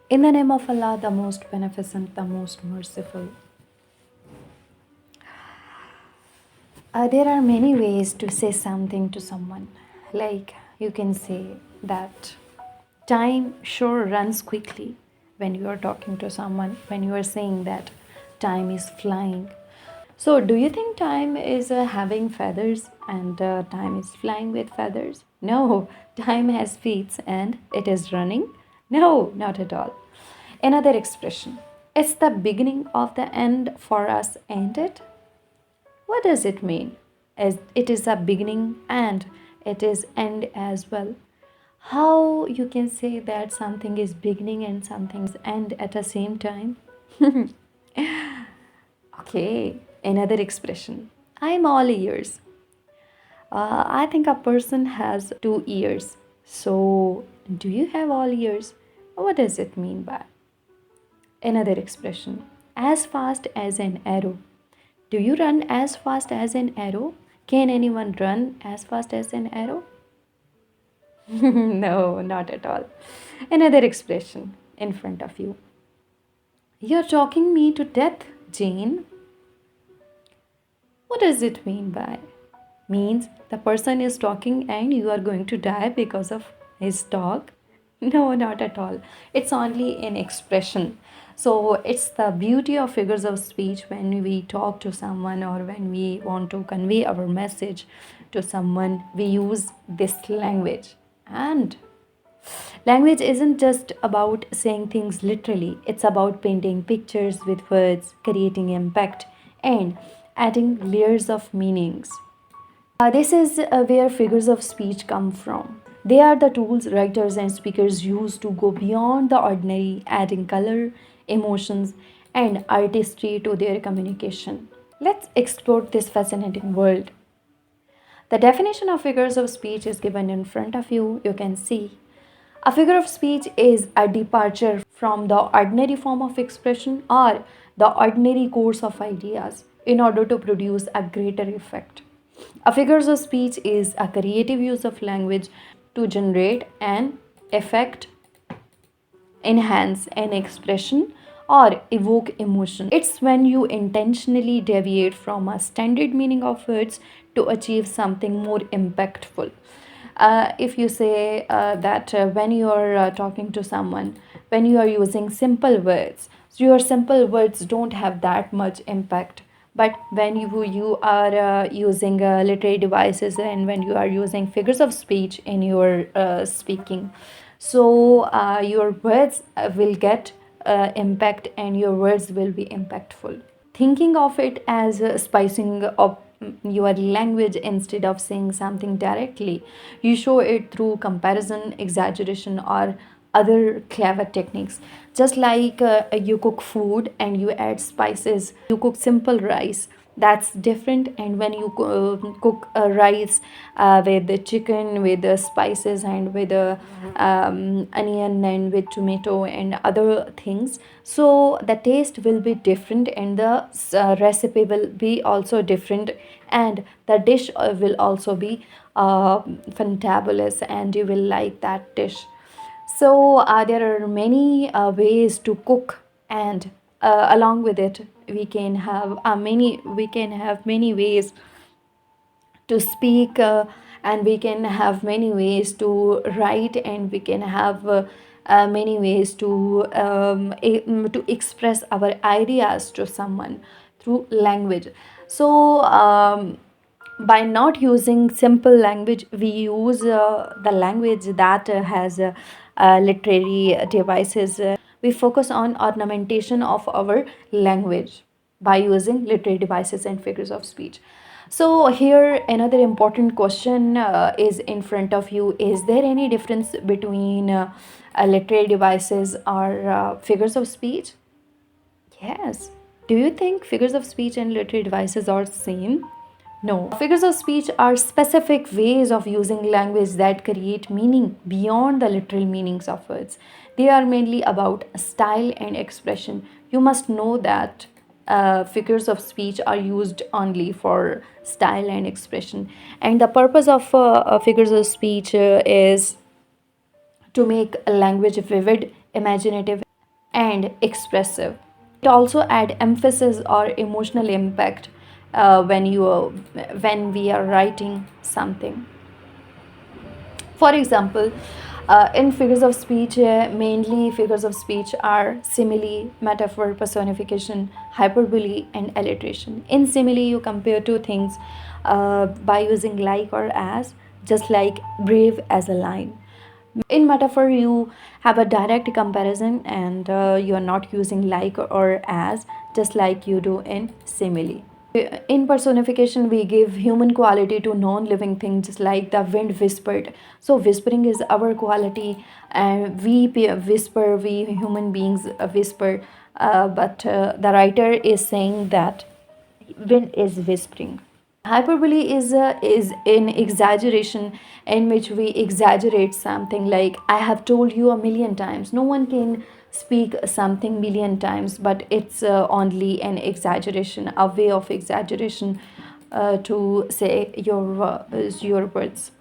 In the name of Allah, the most beneficent, the most merciful. There are many ways to say something to someone. Like you can say that time sure runs quickly when you are talking to someone, when you are saying that time is flying. So, do you think time is having feathers and time is flying with feathers? No, time has feet and it is running? No, not at all. Another expression. It's the beginning of the end for us, ain't it? What does it mean? As it is a beginning and it is end as well. How you can say that something is beginning and something is end at the same time? Okay, another expression. I'm all ears. I think a person has 2 ears. So, do you have all ears? What does it mean by? Another expression. As fast as an arrow. Do you run as fast as an arrow? Can anyone run as fast as an arrow? No, not at all. Another expression in front of you. You're talking me to death, Jane. What does it mean by? Means the person is talking and you are going to die because of his talk? No, not at all. It's only an expression. So it's the beauty of figures of speech when we talk to someone or when we want to convey our message to someone, we use this language. And language isn't just about saying things literally, it's about painting pictures with words, creating impact, and adding layers of meanings. This is where figures of speech come from. They are the tools writers and speakers use to go beyond the ordinary, adding color, emotions, and artistry to their communication. Let's explore this fascinating world. The definition of figures of speech is given in front of you. You can see. A figure of speech is a departure from the ordinary form of expression or the ordinary course of ideas in order to produce a greater effect. A figures of speech is a creative use of language to generate an effect, enhance an expression, or evoke emotion. It's when you intentionally deviate from a standard meaning of words to achieve something more impactful. If you say that when you are talking to someone, when you are using simple words, so your simple words don't have that much impact. But when you are using literary devices and when you are using figures of speech in your speaking, so your words will get impact and your words will be impactful. Thinking of it as spicing up your language instead of saying something directly, you show it through comparison, exaggeration, or other clever techniques. Just like you cook food and you add spices, you cook simple rice, that's different. And when you cook rice with the chicken, with the spices, and with the onion and with tomato and other things, so the taste will be different and the recipe will be also different, and the dish will also be fantabulous and you will like that dish. So there are many ways to cook, and along with it, we can have many ways to speak, and we can have many ways to write, and we can have many ways to express our ideas to someone through language. So by not using simple language, we use the language that has literary devices. We focus on ornamentation of our language by using literary devices and figures of speech. So here another important question is in front of you. Is there any difference between literary devices or figures of speech? Yes. Do you think figures of speech and literary devices are same? No. Figures of speech are specific ways of using language that create meaning beyond the literal meanings of words. They are mainly about style and expression. You must know that figures of speech are used only for style and expression. And the purpose of figures of speech is to make a language vivid, imaginative, and expressive. It also add emphasis or emotional impact when we are writing something. For example, in figures of speech, mainly figures of speech are simile, metaphor, personification, hyperbole, and alliteration. In simile, you compare two things by using like or as, just like brave as a lion. In metaphor, you have a direct comparison and you are not using like or as, just like you do in simile. In personification, we give human quality to non-living things, just like the wind whispered. So whispering is our quality, and whisper, we human beings whisper, but the writer is saying that wind is whispering. Hyperbole is an exaggeration in which we exaggerate something, like I have told you a million times. No one can speak something million times, but it's only an exaggeration, a way of exaggeration to say your words.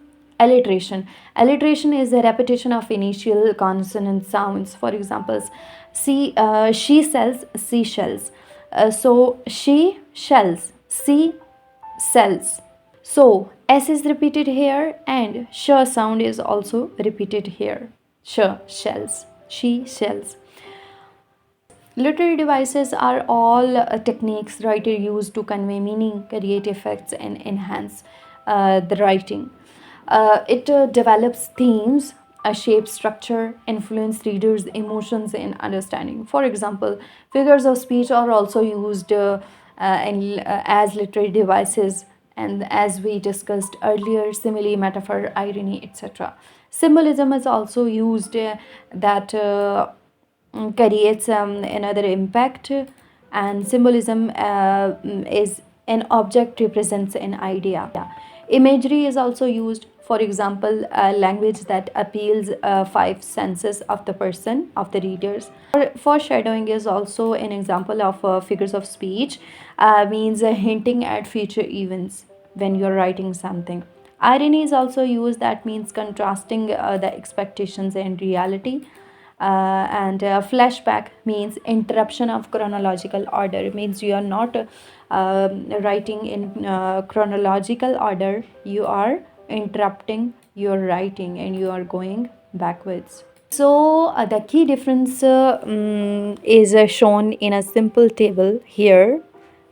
Alliteration is a repetition of initial consonant sounds. For examples, she sells seashells. So she shells, she sells. So S is repeated here and sh sound is also repeated here. Sh, shells, she shells. Literary devices are all techniques writer use to convey meaning, create effects, and enhance the writing. It develops themes, shapes structure, influence readers' emotions and understanding. For example, figures of speech are also used as literary devices, and as we discussed earlier, simile, metaphor, irony, etc. Symbolism is also used that creates another impact, and symbolism is an object represents an idea. Imagery is also used. For example, language that appeals five senses of the person, of the readers. Foreshadowing is also an example of figures of speech, means hinting at future events when you're writing something. Irony is also used, that means contrasting the expectations and reality. And flashback means interruption of chronological order. It means you are not writing in chronological order, you are interrupting your writing and you are going backwards. So the key difference is shown in a simple table here.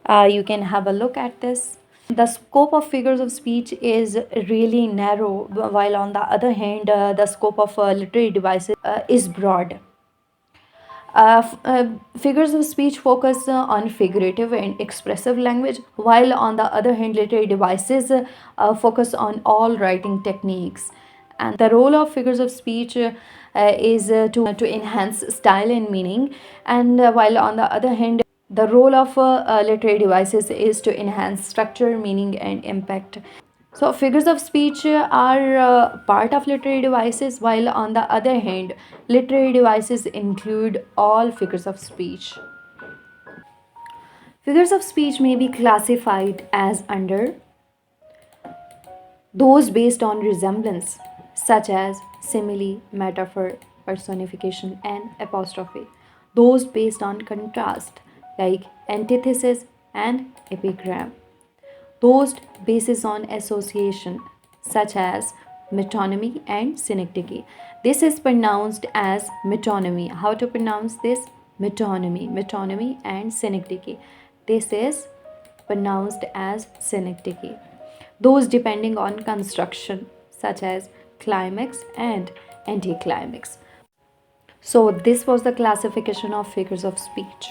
You can have a look at this. The scope of figures of speech is really narrow, while on the other hand, the scope of literary devices is broad. Figures of speech focus on figurative and expressive language, while on the other hand, literary devices focus on all writing techniques. And the role of figures of speech is to enhance style and meaning, and while on the other hand, the role of literary devices is to enhance structure, meaning, and impact. So, figures of speech are part of literary devices, while on the other hand, literary devices include all figures of speech. Figures of speech may be classified as under those based on resemblance, such as simile, metaphor, personification, and apostrophe. Those based on contrast, like antithesis and epigram. Those basis on association, such as metonymy and synecdoche. This is pronounced as metonymy. How to pronounce this? Metonymy, metonymy and synecdoche. This is pronounced as synecdoche. Those depending on construction, such as climax and anticlimax. So this was the classification of figures of speech.